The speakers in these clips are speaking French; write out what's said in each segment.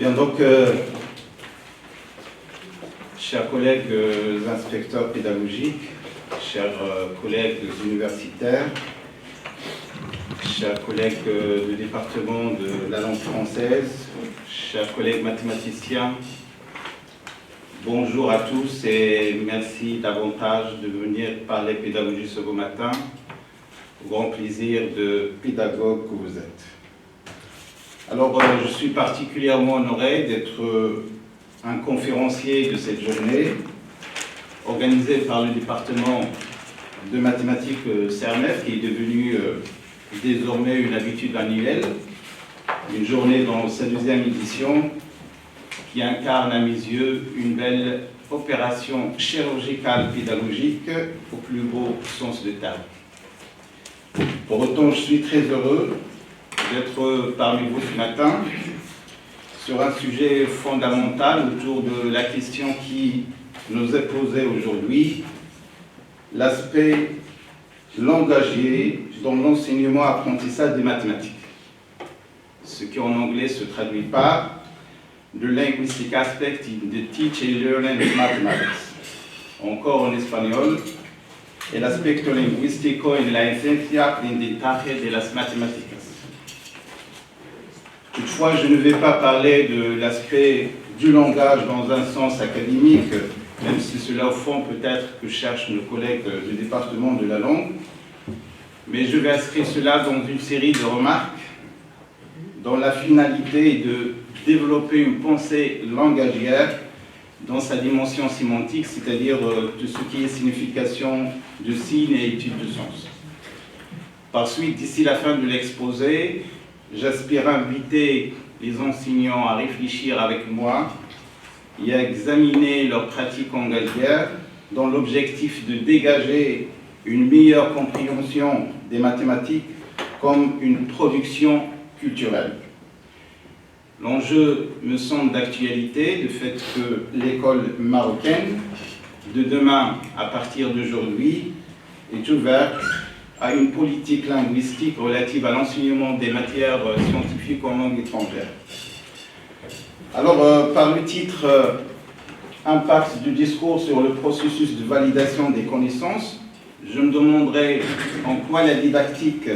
Bien, donc, chers collègues inspecteurs pédagogiques, chers collègues universitaires, chers collègues du département de la langue française, chers collègues mathématiciens, bonjour à tous et merci davantage de venir parler pédagogie ce beau matin, au grand plaisir de pédagogue que vous êtes. Alors, je suis particulièrement honoré d'être un conférencier de cette journée, organisée par le département de mathématiques CERMEF, qui est devenu désormais une habitude annuelle, une journée dans sa deuxième édition, qui incarne à mes yeux une belle opération chirurgicale pédagogique au plus beau sens du terme. Pour autant, je suis très heureux d'être parmi vous ce matin sur un sujet fondamental autour de la question qui nous est posée aujourd'hui, l'aspect langagier dans l'enseignement-apprentissage des mathématiques, ce qui en anglais se traduit par the linguistic aspect in the teaching and learning of mathematics, encore en espagnol, el aspecto lingüístico en la esencia aprendizaje de las matemáticas. Toutefois, je ne vais pas parler de l'aspect du langage dans un sens académique, même si cela au fond peut-être que cherchent nos collègues du département de la langue, mais je vais inscrire cela dans une série de remarques dont la finalité est de développer une pensée langagière dans sa dimension sémantique, c'est-à-dire de ce qui est signification de signes et étude de sens. Par suite, d'ici la fin de l'exposé, j'aspire à inviter les enseignants à réfléchir avec moi et à examiner leurs pratiques langagières dans l'objectif de dégager une meilleure compréhension des mathématiques comme une production culturelle. L'enjeu me semble d'actualité, du fait que l'école marocaine de demain, à partir d'aujourd'hui, est ouverte à une politique linguistique relative à l'enseignement des matières scientifiques en langue étrangère. Alors, par le titre Impact du discours sur le processus de validation des connaissances, je me demanderai en quoi la didactique,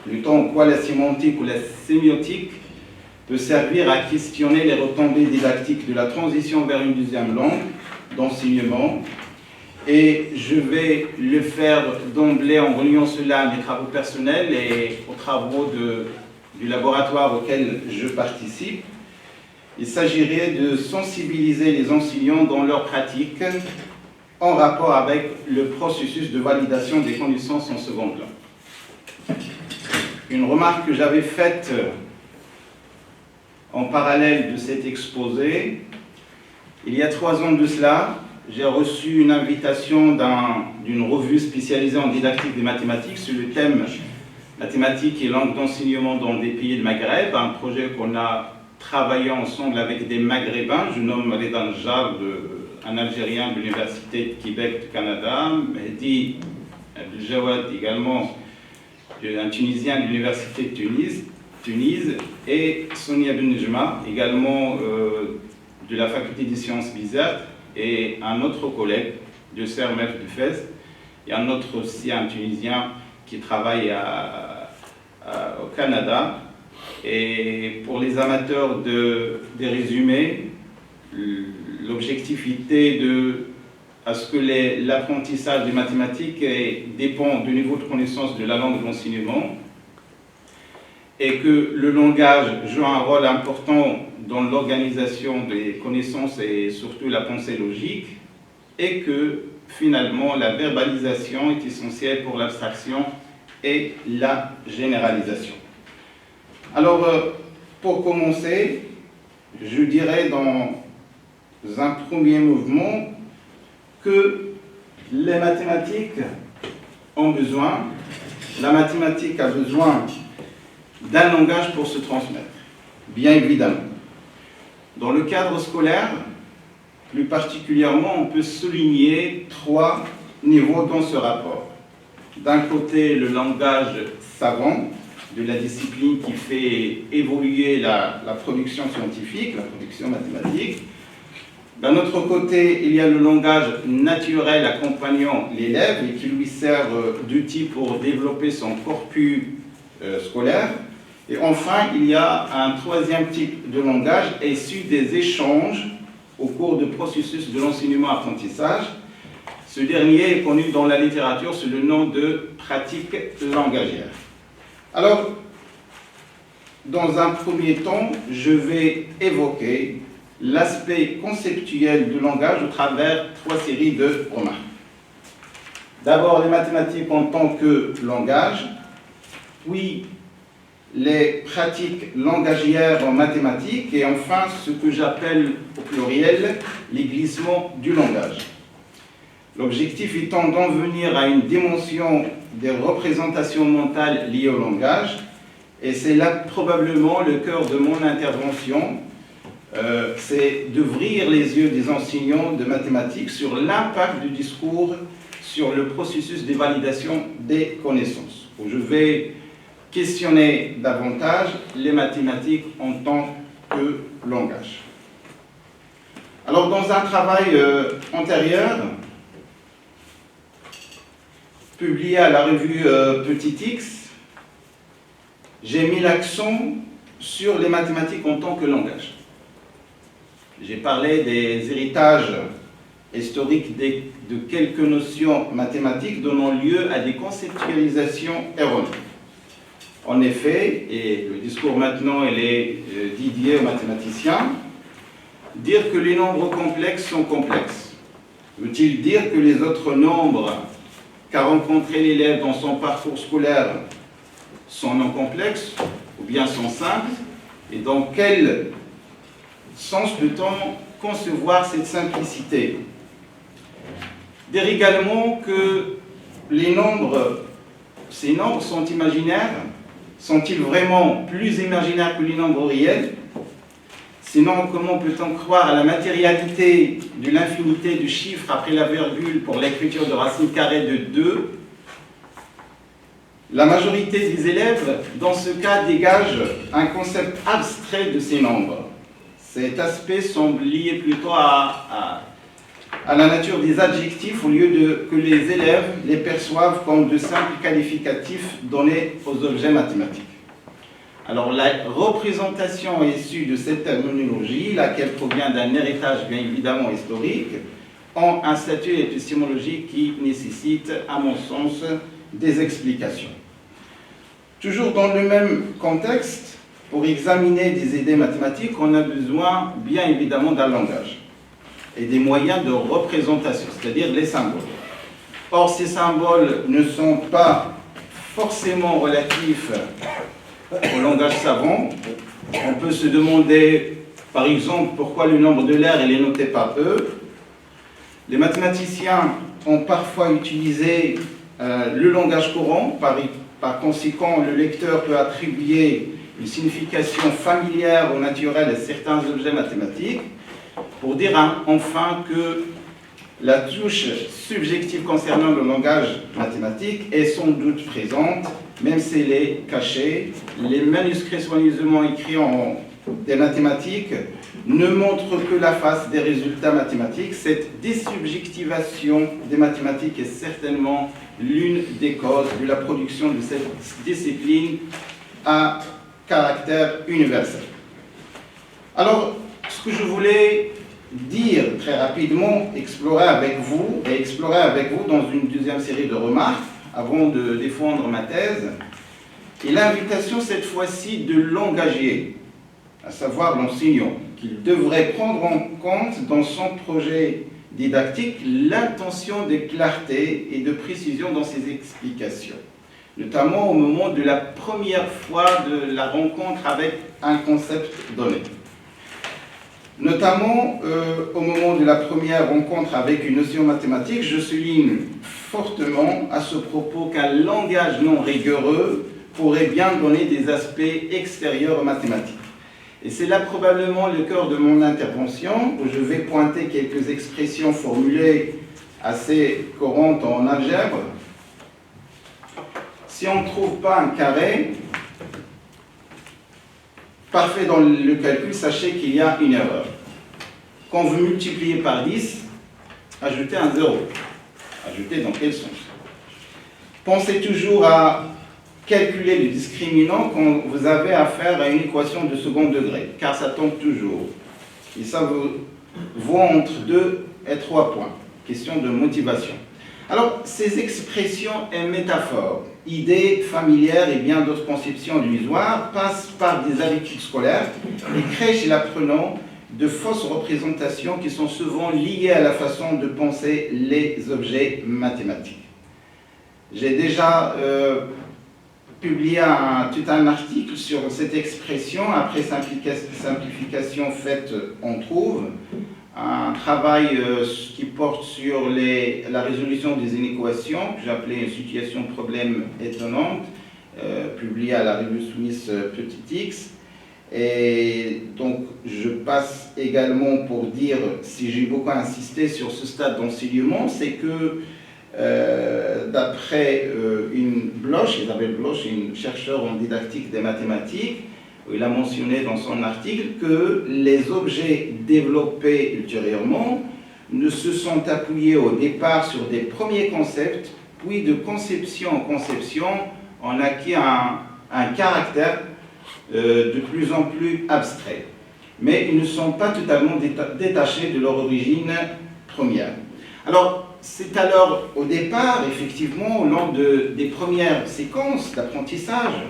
plutôt en quoi la sémantique ou la sémiotique peut servir à questionner les retombées didactiques de la transition vers une deuxième langue d'enseignement. Et je vais le faire d'emblée en reliant cela à mes travaux personnels et aux travaux du laboratoire auquel je participe. Il s'agirait de sensibiliser les enseignants dans leur pratique en rapport avec le processus de validation des connaissances en seconde langue. Une remarque que j'avais faite en parallèle de cet exposé, il y a 3 ans de cela, j'ai reçu une invitation d'une revue spécialisée en didactique des mathématiques sur le thème mathématiques et langues d'enseignement dans des pays de Maghreb, un projet qu'on a travaillé ensemble avec des Maghrébins. Je nomme Redan Jab, un Algérien de l'Université de Québec du Canada, Mehdi Abdeljawad également, un Tunisien de l'Université de Tunis, et Sonia Benjma, également de la Faculté des sciences bizarres, et un autre collègue de CERMEF de Fès, et un autre aussi, un Tunisien qui travaille au Canada. Et pour les amateurs des résumés, l'objectif était à ce que l'apprentissage des mathématiques dépend du niveau de connaissance de la langue de l'enseignement et que le langage joue un rôle important dans l'organisation des connaissances et surtout la pensée logique, et que finalement la verbalisation est essentielle pour l'abstraction et la généralisation. Alors, pour commencer, je dirais dans un premier mouvement que les mathématiques ont besoin, la mathématique a besoin d'un langage pour se transmettre, bien évidemment. Dans le cadre scolaire, plus particulièrement, on peut souligner 3 niveaux dans ce rapport. D'un côté, le langage savant, de la discipline qui fait évoluer la production scientifique, la production mathématique. D'un autre côté, il y a le langage naturel accompagnant l'élève et qui lui sert d'outil pour développer son corpus scolaire. Et enfin, il y a un troisième type de langage issu des échanges au cours du processus de l'enseignement-apprentissage. Ce dernier est connu dans la littérature sous le nom de pratique langagière. Alors, dans un premier temps, je vais évoquer l'aspect conceptuel du langage au travers trois séries de remarques. D'abord, les mathématiques en tant que langage, puis les pratiques langagières en mathématiques, et enfin ce que j'appelle au pluriel les glissements du langage. L'objectif étant d'en venir à une dimension des représentations mentales liées au langage, et c'est là probablement le cœur de mon intervention, c'est d'ouvrir les yeux des enseignants de mathématiques sur l'impact du discours sur le processus de validation des connaissances, où je vais questionner davantage les mathématiques en tant que langage. Alors, dans un travail antérieur, publié à la revue Petit X, j'ai mis l'accent sur les mathématiques en tant que langage. J'ai parlé des héritages historiques de quelques notions mathématiques donnant lieu à des conceptualisations erronées. En effet, et le discours maintenant il est dédié aux mathématiciens, dire que les nombres complexes sont complexes. Veut-il dire que les autres nombres qu'a rencontré l'élève dans son parcours scolaire sont non complexes ou bien sont simples? Et dans quel sens peut-on concevoir cette simplicité? Dire également que les nombres, ces nombres sont imaginaires. Sont-ils vraiment plus imaginaires que les nombres réels? Sinon, comment peut-on croire à la matérialité de l'infinité du chiffre après la virgule pour l'écriture de racine carrée de 2? La majorité des élèves, dans ce cas, dégage un concept abstrait de ces nombres. Cet aspect semble lié plutôt à la nature des adjectifs au lieu que les élèves les perçoivent comme de simples qualificatifs donnés aux objets mathématiques. Alors la représentation issue de cette terminologie, laquelle provient d'un héritage bien évidemment historique, ont un statut épistémologique qui nécessite, à mon sens, des explications. Toujours dans le même contexte, pour examiner des idées mathématiques, on a besoin bien évidemment d'un langage et des moyens de représentation, c'est-à-dire les symboles. Or, ces symboles ne sont pas forcément relatifs au langage savant. On peut se demander, par exemple, pourquoi le nombre de l'air est noté par E. Les mathématiciens ont parfois utilisé le langage courant, par conséquent, le lecteur peut attribuer une signification familière ou naturelle à certains objets mathématiques, pour dire enfin que la touche subjective concernant le langage mathématique est sans doute présente, même si elle est cachée. Les manuscrits soigneusement écrits en des mathématiques ne montrent que la face des résultats mathématiques. Cette désubjectivation des mathématiques est certainement l'une des causes de la production de cette discipline à caractère universel. Alors, ce que je voulais dire très rapidement, explorer avec vous dans une deuxième série de remarques, avant de défendre ma thèse, est l'invitation cette fois-ci de l'engagier, à savoir l'enseignant, qu'il devrait prendre en compte dans son projet didactique l'intention de clarté et de précision dans ses explications, notamment au moment de la première fois de la rencontre avec un concept donné. Notamment au moment de la première rencontre avec une notion mathématique, je souligne fortement à ce propos qu'un langage non rigoureux pourrait bien donner des aspects extérieurs aux mathématiques. Et c'est là probablement le cœur de mon intervention, où je vais pointer quelques expressions formulées assez courantes en algèbre. Si on ne trouve pas un carré, parfait dans le calcul, sachez qu'il y a une erreur. Quand vous multipliez par 10, ajoutez un 0. Ajoutez dans quel sens? Pensez toujours à calculer le discriminant quand vous avez affaire à une équation de second degré, car ça tombe toujours. Et ça vous vaut entre 2 et 3 points. Question de motivation. Alors, ces expressions et métaphores, idées familières et bien d'autres conceptions illusoires passent par des habitudes scolaires et créent chez l'apprenant de fausses représentations qui sont souvent liées à la façon de penser les objets mathématiques. J'ai déjà publié tout un article sur cette expression. Après simplification faite, on trouve un travail qui porte sur la résolution des inéquations, que j'ai appelé une situation problème étonnante, publié à la revue suisse Petit X. Et donc, je passe également pour dire, si j'ai beaucoup insisté sur ce stade d'enseignement, c'est que d'après Isabelle Bloch, une chercheure en didactique des mathématiques, il a mentionné dans son article que les objets développés ultérieurement ne se sont appuyés au départ sur des premiers concepts, puis de conception en conception, on acquis un caractère de plus en plus abstrait. Mais ils ne sont pas totalement détachés de leur origine première. Alors, c'est alors au départ, effectivement, au long des premières séquences d'apprentissage,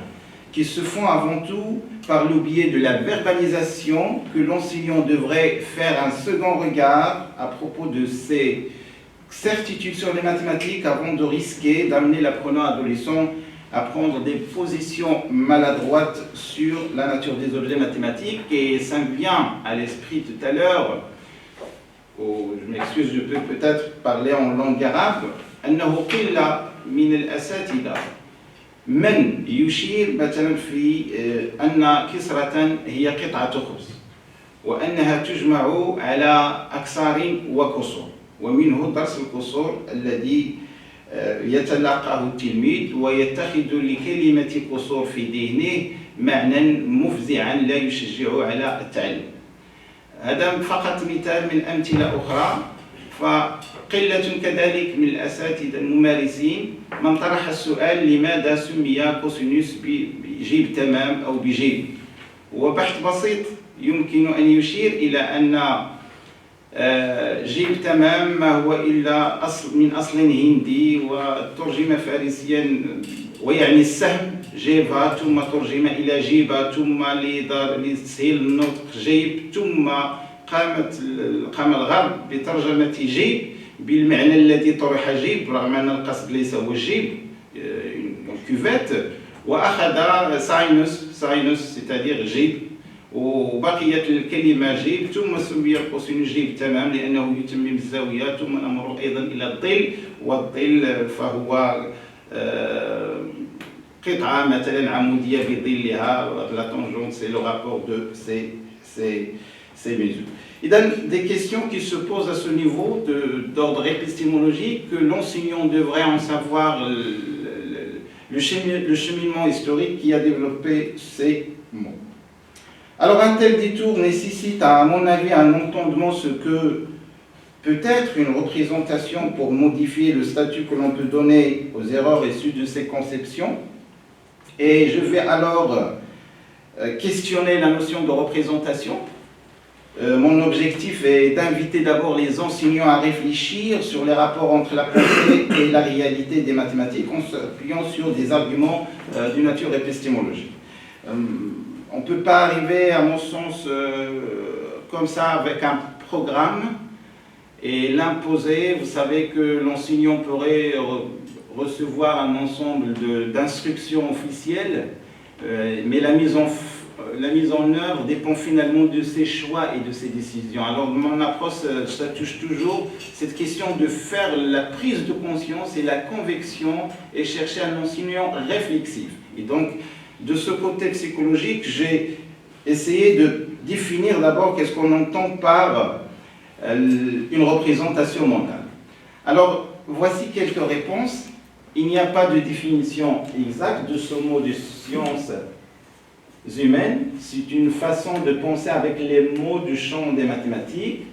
qui se font avant tout par le biais de la verbalisation, que l'enseignant devrait faire un second regard à propos de ses certitudes sur les mathématiques avant de risquer d'amener l'apprenant adolescent à prendre des positions maladroites sur la nature des objets mathématiques. Et ça me vient à l'esprit tout à l'heure, je m'excuse, je peux peut-être parler en langue arabe, أنه قيل من الأساتذة من يشير مثلا في أن كسرة هي قطعة خبز وأنها تجمع على أكسار وكسور، ومنه درس الكسور الذي يتلقاه التلميذ ويتخذ لكلمة كسور في ذهنه معنى مفزعا لا يشجعه على التعلم. هذا فقط مثال من أمثلة أخرى. فقلة كذلك من الأساتذة الممارسين من طرح السؤال لماذا سمي كوسينوس بجيب تمام أو بجيب، وبحث بسيط يمكن أن يشير إلى أن جيب تمام ما هو إلا من أصل هندي وترجم فارسيا ويعني السهم جيبها، ثم ترجم إلى جيبة، ثم لتسهيل النطق جيب، ثم قام الغرب بترجمة جيب بالمعنى الذي طرح جيب رغم أن القصد ليس هو الجيب كوفيت، وأخذ ساينوس c'est-à-dire جيب، وبقيت الكلمة جيب، ثم سمي القوسين جيب تمام لأنه يتمم الزاوية، ثم نمر أيضا إلى الظل، والظل فهو قطعة مثلا عمودية بظلها، la tangente c'est le rapport de ces mesures. Il y a des questions qui se posent à ce niveau d'ordre épistémologique, que l'enseignant devrait en savoir le cheminement historique qui a développé ces mots. Alors un tel détour nécessite à mon avis un entendement, ce que peut être une représentation pour modifier le statut que l'on peut donner aux erreurs issues de ces conceptions. Et je vais alors questionner la notion de représentation. Mon objectif est d'inviter d'abord les enseignants à réfléchir sur les rapports entre la pensée et la réalité des mathématiques en s'appuyant sur des arguments d'une nature épistémologique. On ne peut pas arriver, à mon sens, comme ça avec un programme et l'imposer. Vous savez que l'enseignant pourrait recevoir un ensemble d'instructions officielles, mais la mise en œuvre dépend finalement de ses choix et de ses décisions. Alors mon approche, ça touche toujours cette question de faire la prise de conscience et la conviction et chercher un enseignant réflexif. Et donc, de ce côté psychologique, j'ai essayé de définir d'abord qu'est-ce qu'on entend par une représentation mentale. Alors, voici quelques réponses. Il n'y a pas de définition exacte de ce mot de science humaines. C'est une façon de penser avec les mots du champ des mathématiques.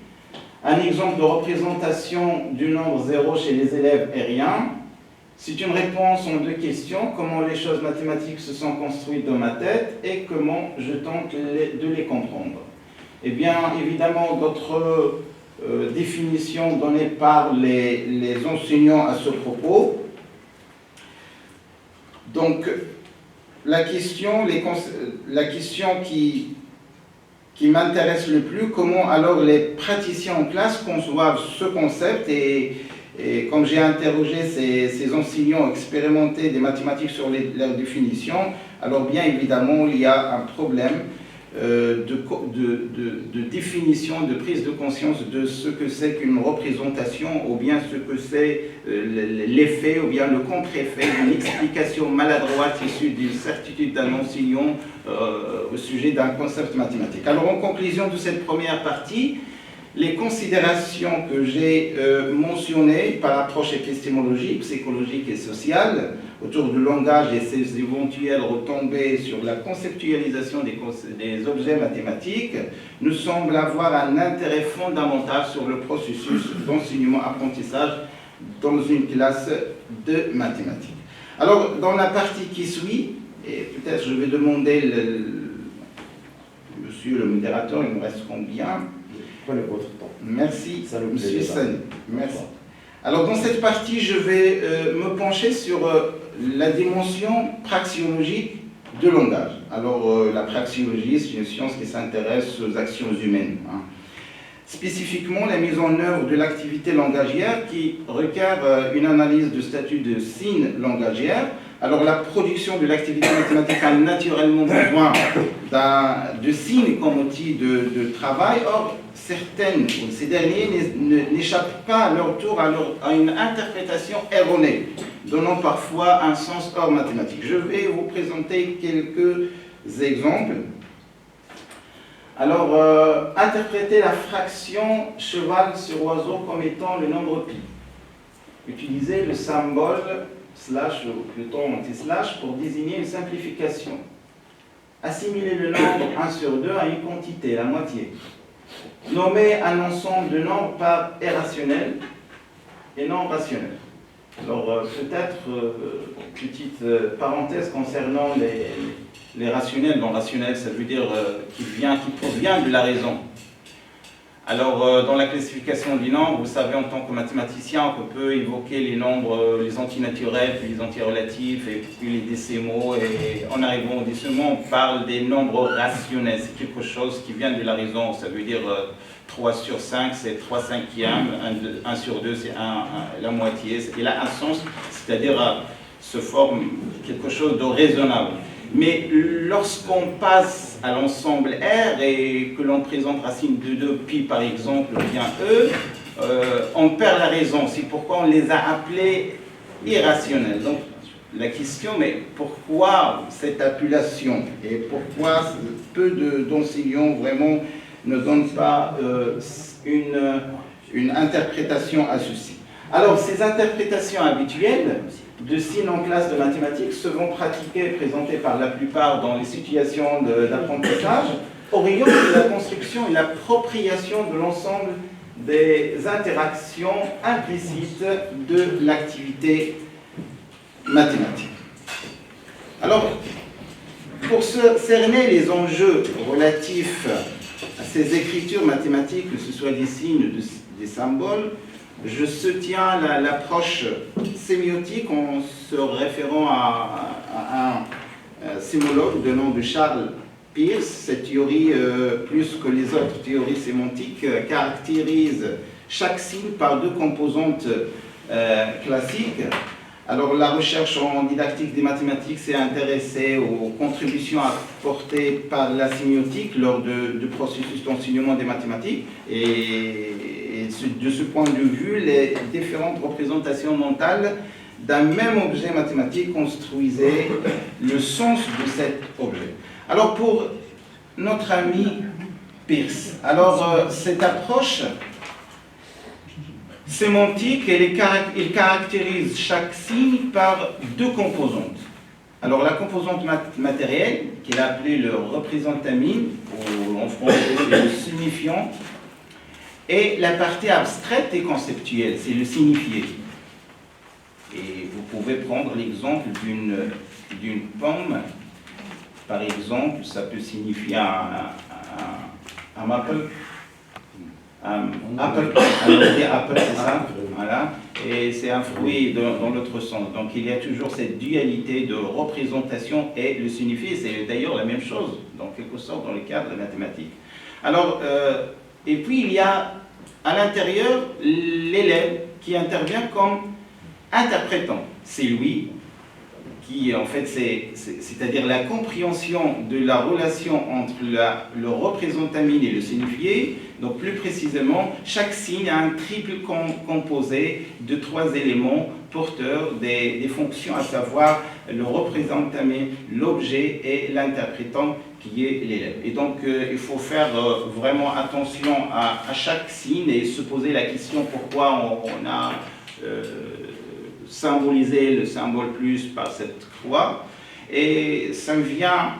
Un exemple de représentation du nombre 0 chez les élèves est rien. C'est une réponse en 2 questions, comment les choses mathématiques se sont construites dans ma tête et comment je tente de les comprendre. Et bien évidemment, d'autres définitions données par les enseignants à ce propos. Donc, la question qui m'intéresse le plus, comment alors les praticiens en classe conçoivent ce concept et comme j'ai interrogé ces enseignants expérimentés des mathématiques sur leur définition, alors bien évidemment il y a un problème de définition, de prise de conscience de ce que c'est qu'une représentation ou bien ce que c'est l'effet ou bien le contre-effet d'une explication maladroite issue d'une certitude d'un enseignant au sujet d'un concept mathématique. Alors en conclusion de cette première partie, les considérations que j'ai mentionnées par approche épistémologique, psychologique et sociale autour du langage et ses éventuelles retombées sur la conceptualisation des objets mathématiques nous semblent avoir un intérêt fondamental sur le processus d'enseignement-apprentissage dans une classe de mathématiques. Alors, dans la partie qui suit, et peut-être je vais demander monsieur le modérateur, il me reste combien ? Prenez votre temps. Merci, ça nous monsieur Sani. Merci. Alors, dans cette partie, je vais me pencher sur la dimension praxiologique du langage. Alors, la praxiologie, c'est une science qui s'intéresse aux actions humaines. Spécifiquement, la mise en œuvre de l'activité langagière qui requiert une analyse de statut de signe langagière. Alors, la production de l'activité mathématique a naturellement besoin de signes comme outil de travail. Or, ces derniers n'échappent pas à leur tour à une interprétation erronée, donnant parfois un sens hors mathématique. Je vais vous présenter quelques exemples. Alors, interpréter la fraction cheval sur oiseau comme étant le nombre pi. Utiliser le symbole slash ou plutôt anti-slash pour désigner une simplification. Assimiler le nombre 1 sur 2 à une quantité, la moitié. Nommer un ensemble de nombres par irrationnel et non rationnel. Alors, peut-être, petite parenthèse concernant les rationnels. Non, rationnel, ça veut dire qui provient de la raison. Alors, dans la classification des nombres, vous savez, en tant que mathématicien, qu'on peut évoquer les nombres, les antinaturels, puis les antirelatifs, et puis les décimaux. Et en arrivant aux décimaux, on parle des nombres rationnels. C'est quelque chose qui vient de la raison. Ça veut dire 3 sur 5, c'est 3 cinquièmes. 1 sur 2, c'est la moitié. Il a un sens, c'est-à-dire se forme quelque chose de raisonnable. Mais lorsqu'on passe à l'ensemble R et que l'on présente racine de 2 pi par exemple, ou bien E, on perd la raison. C'est pourquoi on les a appelés irrationnels. Donc la question, mais pourquoi cette appellation et pourquoi peu d'enseignants vraiment ne donnent pas une interprétation à ceci? Alors ces interprétations habituelles de signes en classe de mathématiques se vont pratiquer et présenter par la plupart dans les situations d'apprentissage, orientent la construction et l'appropriation de l'ensemble des interactions implicites de l'activité mathématique. Alors, pour cerner les enjeux relatifs à ces écritures mathématiques, que ce soit des signes ou des symboles, je soutiens l'approche sémiotique en se référant à un sémologue de nom de Charles Peirce. Cette théorie, plus que les autres théories sémantiques, caractérise chaque signe par 2 composantes classiques. Alors la recherche en didactique des mathématiques s'est intéressée aux contributions apportées par la sémiotique lors du processus d'enseignement des mathématiques et de ce point de vue, les différentes représentations mentales d'un même objet mathématique construisaient le sens de cet objet. Alors pour notre ami Peirce, alors cette approche sémantique, il caractérise chaque signe par 2 composantes. Alors la composante matérielle, qu'il a appelée le représentamine, ou en français c'est le signifiant, et la partie abstraite et conceptuelle, c'est le signifié. Et vous pouvez prendre l'exemple d'une pomme. Par exemple, ça peut signifier un apple. Apple, c'est ça. Voilà. Et c'est un fruit dans l'autre sens. Donc il y a toujours cette dualité de représentation et le signifié. C'est d'ailleurs la même chose, en quelque sorte, dans le cadre mathématique. Alors, et puis il y a à l'intérieur l'élève qui intervient comme interprétant. C'est lui qui, en fait, c'est-à-dire la compréhension de la relation entre le représentamine et le signifié. Donc, plus précisément, chaque signe a un triple composé de 3 éléments porteurs des fonctions, à savoir le représentamine, l'objet et l'interprétant qui est l'élève. Et donc, il faut faire vraiment attention à chaque signe et se poser la question pourquoi on a symbolisé le symbole plus par cette croix. Et ça me vient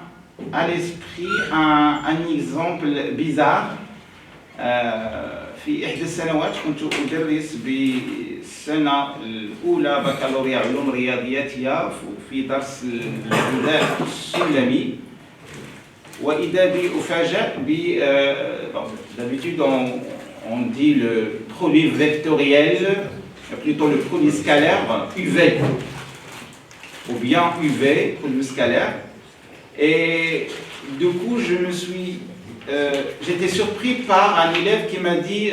à l'esprit un exemple bizarre. في إحدى السنوات كنت أدرس بالسنة الأولى بكالوريا علوم رياضياتية في درس الغذاء السلمي وإذا بي أفاجأ d'habitude on dit le produit vectoriel, plutôt le produit scalaire, UV, ou bien UV, produit scalaire. Et du coup, j'étais surpris par un élève qui m'a dit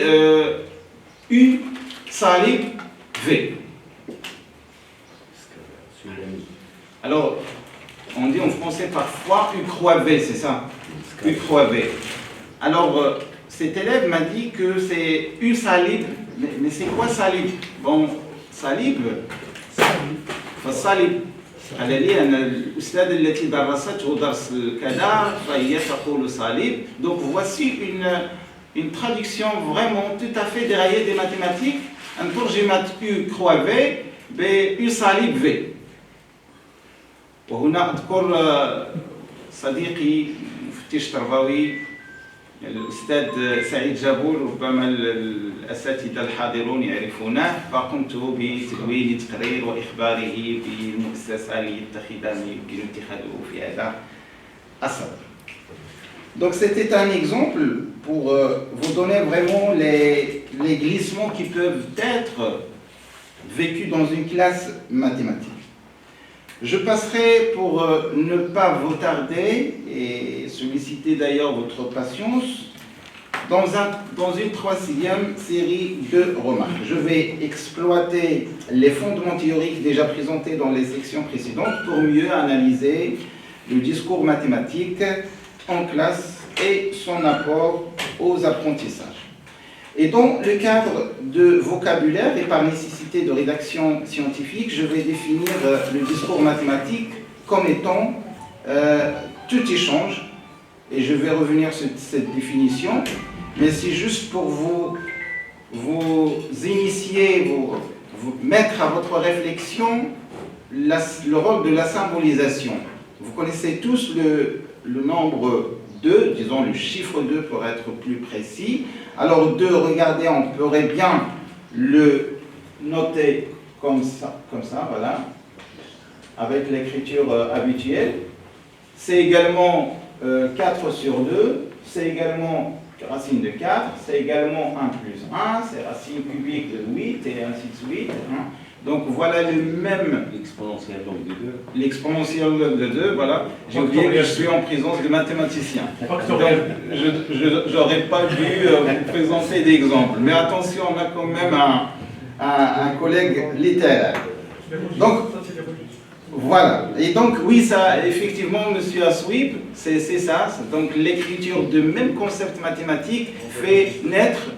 U salib V. Alors, on dit en français parfois U croix V, c'est ça? U croix V. Alors, cet élève m'a dit que c'est U salib, mais c'est quoi salib? Bon, salib, فالصليب قال لي أن الأستاذة التي درسته درس كذا فهي تقول صليب. Donc voici une traduction vraiment tout à fait déraillée des mathématiques. أن ترجمت U croix V ب U صليب V. وهنا أذكر صديقي مفتش تربوي الأستاذ سعيد جابور، ربما الأساتذة الحاضرون يعرفونه، فقمت بتدوين تقرير وإخباره بالمؤسسة ليتخذ ما يمكن اتخاذه في هذا الصدد. Donc c'était un exemple pour vous donner vraiment les glissements qui peuvent être vécus dans une classe mathématique. Je passerai, pour ne pas vous tarder et solliciter d'ailleurs votre patience, dans une 3e série de remarques. Je vais exploiter les fondements théoriques déjà présentés dans les sections précédentes pour mieux analyser le discours mathématique en classe et son apport aux apprentissages. Et dans le cadre de vocabulaire et par nécessité de rédaction scientifique, je vais définir le discours mathématique comme étant tout échange, et je vais revenir sur cette définition, mais c'est juste pour vous initier, vous mettre à votre réflexion le rôle de la symbolisation. Vous connaissez tous le nombre 2, disons le chiffre 2 pour être plus précis. Alors 2, regardez, on pourrait bien le noter comme ça, voilà, avec l'écriture habituelle. C'est également 4 sur 2, c'est également racine de 4, c'est également 1 plus 1, c'est racine cubique de 8 et ainsi de suite. Donc voilà le même... L'exponentielle log de 2. L'exponentielle log de 2, voilà. J'ai oublié que je suis en présence de mathématiciens. Donc je n'aurais pas dû vous présenter d'exemples. Mais attention, on a quand même un collègue littéraire. Donc, voilà. Et donc, oui, ça, effectivement, monsieur Aswib, c'est ça. Donc, l'écriture de même concept mathématique fait naître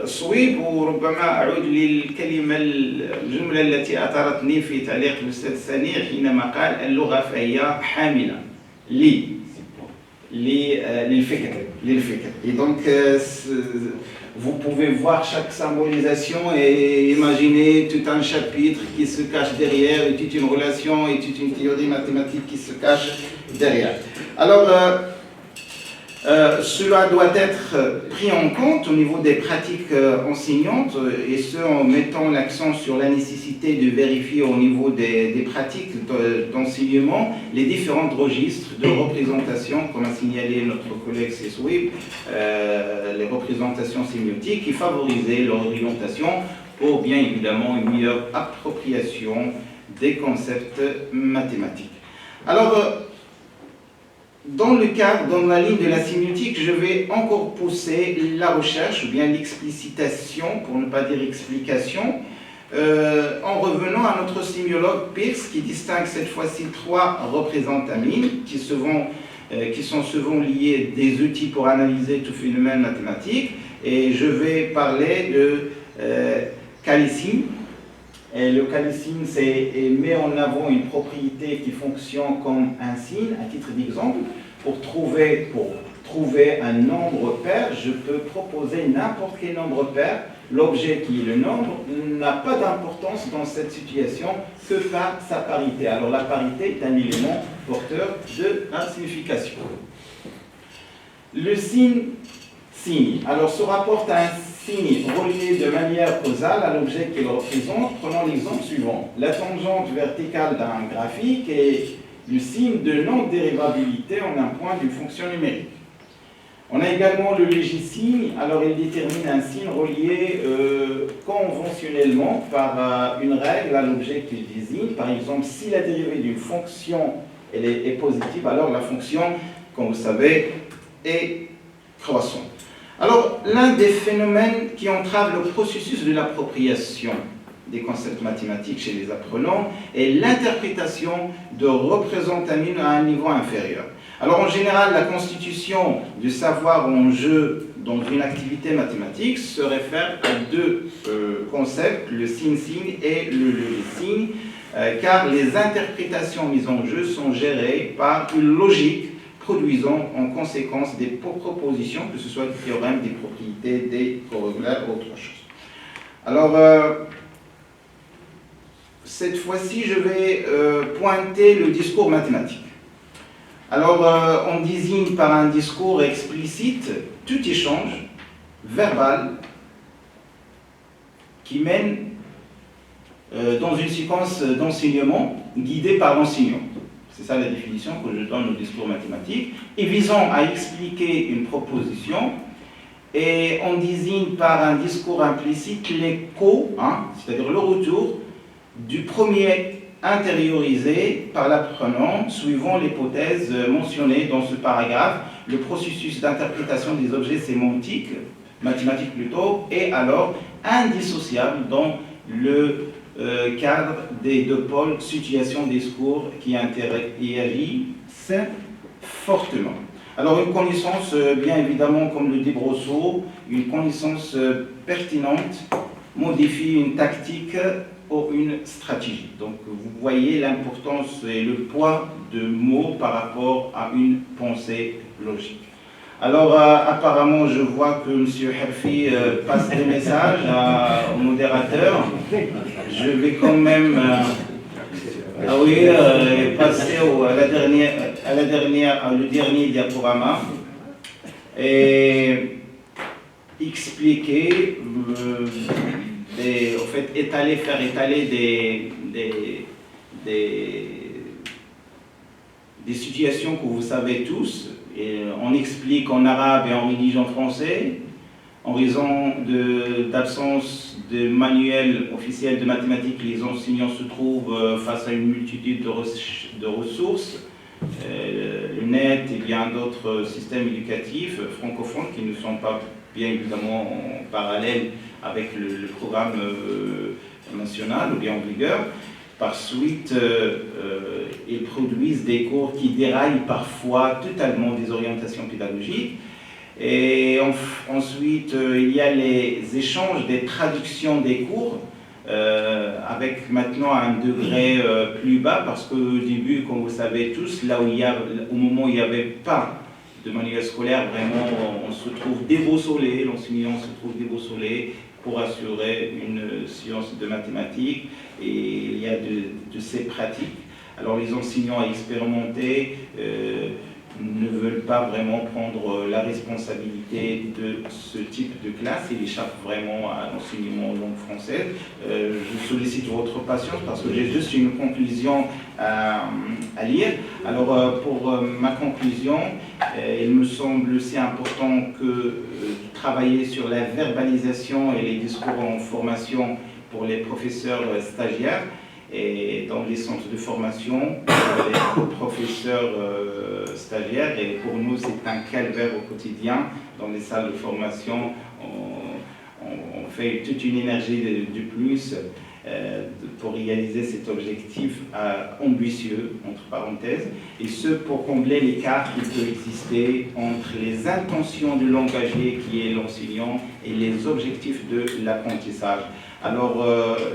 صويب. وربما أعود للكلمة الجملة التي أثارتني في تعليق الأستاذ سنيع حينما قال اللغة فهي حاملة للفكر. Et donc vous pouvez voir chaque symbolisation et imaginer tout un chapitre qui se cache derrière, et toute une relation et toute une théorie mathématique qui se cache derrière. Alors, cela doit être pris en compte au niveau des pratiques enseignantes, et ce en mettant l'accent sur la nécessité de vérifier au niveau des pratiques d'enseignement les différents registres de représentation, comme a signalé notre collègue Seswib, les représentations sémiotiques qui favorisaient leur orientation pour bien évidemment une meilleure appropriation des concepts mathématiques. Alors, dans le cadre, dans la ligne de la sémiotique, je vais encore pousser la recherche, ou bien l'explicitation, pour ne pas dire explication, en revenant à notre sémiologue Peirce, qui distingue cette fois-ci 3 représentamines, qui sont souvent liées des outils pour analyser tout phénomène mathématique, et je vais parler de calicine. Et le calicine met en avant une propriété qui fonctionne comme un signe. À titre d'exemple, pour trouver un nombre pair, je peux proposer n'importe quel nombre pair. L'objet qui est le nombre n'a pas d'importance dans cette situation que par sa parité. Alors la parité est un élément porteur de la signification. Le signe. Alors se rapporte à un signe relié de manière causale à l'objet qu'il représente. Prenons l'exemple suivant. La tangente verticale d'un graphique est le signe de non-dérivabilité en un point d'une fonction numérique. On a également le légisigne. Alors il détermine un signe relié conventionnellement par une règle à l'objet qu'il désigne. Par exemple, si la dérivée d'une fonction elle est positive, alors la fonction, comme vous savez, est croissante. Alors, l'un des phénomènes qui entrave le processus de l'appropriation des concepts mathématiques chez les apprenants est l'interprétation de représentamines à un niveau inférieur. Alors, en général, la constitution du savoir en jeu dans une activité mathématique se réfère à 2 concepts, le signe-signe et le signe, car les interprétations mises en jeu sont gérées par une logique produisant en conséquence des propositions, que ce soit des théorèmes, des propriétés, des corollaires ou autre chose. Alors, cette fois-ci, je vais pointer le discours mathématique. Alors, on désigne par un discours explicite tout échange verbal qui mène dans une séquence d'enseignement guidée par l'enseignant. C'est ça la définition que je donne au discours mathématique, et visant à expliquer une proposition, et on désigne par un discours implicite l'écho, c'est-à-dire le retour du premier intériorisé par l'apprenant, suivant l'hypothèse mentionnée dans ce paragraphe. Le processus d'interprétation des objets sémantiques, mathématiques plutôt, est alors indissociable dans le cadre des 2 pôles, situation, discours, qui agissent fortement. Alors une connaissance, bien évidemment, comme le dit Brosseau, une connaissance pertinente modifie une tactique ou une stratégie. Donc vous voyez l'importance et le poids de mots par rapport à une pensée logique. Alors, apparemment, je vois que M. Herfi passe des messages au modérateur. Je vais quand même passer le dernier diaporama et expliquer, faire étaler des situations que vous savez tous. Et on explique en arabe et on rédige en français, en raison d'absence de manuel officiel de mathématiques. Les enseignants se trouvent face à une multitude de ressources, le net et bien d'autres systèmes éducatifs francophones qui ne sont pas bien évidemment en parallèle avec le programme national ou bien en vigueur. Par suite, ils produisent des cours qui déraillent parfois totalement des orientations pédagogiques. Et ensuite, il y a les échanges, des traductions des cours, avec maintenant un degré plus bas, parce qu'au début, comme vous savez tous, au moment où il n'y avait pas de manuel scolaire, vraiment, on se trouve déboussolé, l'enseignant se trouve déboussolé pour assurer une science de mathématiques, et il y a de ces pratiques. Alors les enseignants expérimentés ne veulent pas vraiment prendre la responsabilité de ce type de classe, ils échappent vraiment à l'enseignement en langue française. Je sollicite votre patience parce que j'ai juste une conclusion à lire. Alors pour ma conclusion, il me semble aussi important que de travailler sur la verbalisation et les discours en formation pour les professeurs stagiaires et dans les centres de formation pour les professeurs stagiaires. Et pour nous, c'est un calvaire au quotidien. Dans les salles de formation, on fait toute une énergie de plus pour réaliser cet objectif ambitieux, entre parenthèses, et ce pour combler l'écart qui peut exister entre les intentions du langagier qui est l'enseignant et les objectifs de l'apprentissage. Alors,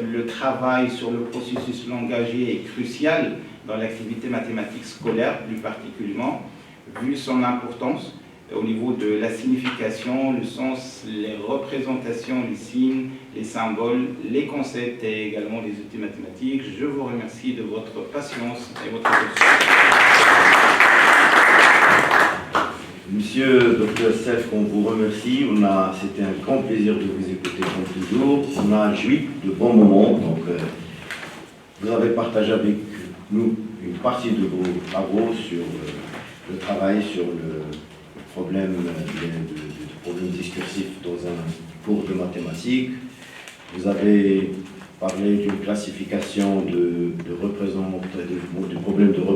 le travail sur le processus langagier est crucial dans l'activité mathématique scolaire, plus particulièrement, vu son importance au niveau de la signification, le sens, les représentations, les signes, les symboles, les concepts et également les outils mathématiques. Je vous remercie de votre patience et votre attention. Monsieur Dr Self, on vous remercie. C'était un grand plaisir de vous écouter comme toujours. On a joui de bons moments. Donc, vous avez partagé avec nous une partie de vos travaux sur le travail sur le problème discursif dans un cours de mathématiques. Vous avez parlé d'une classification du problème de représentation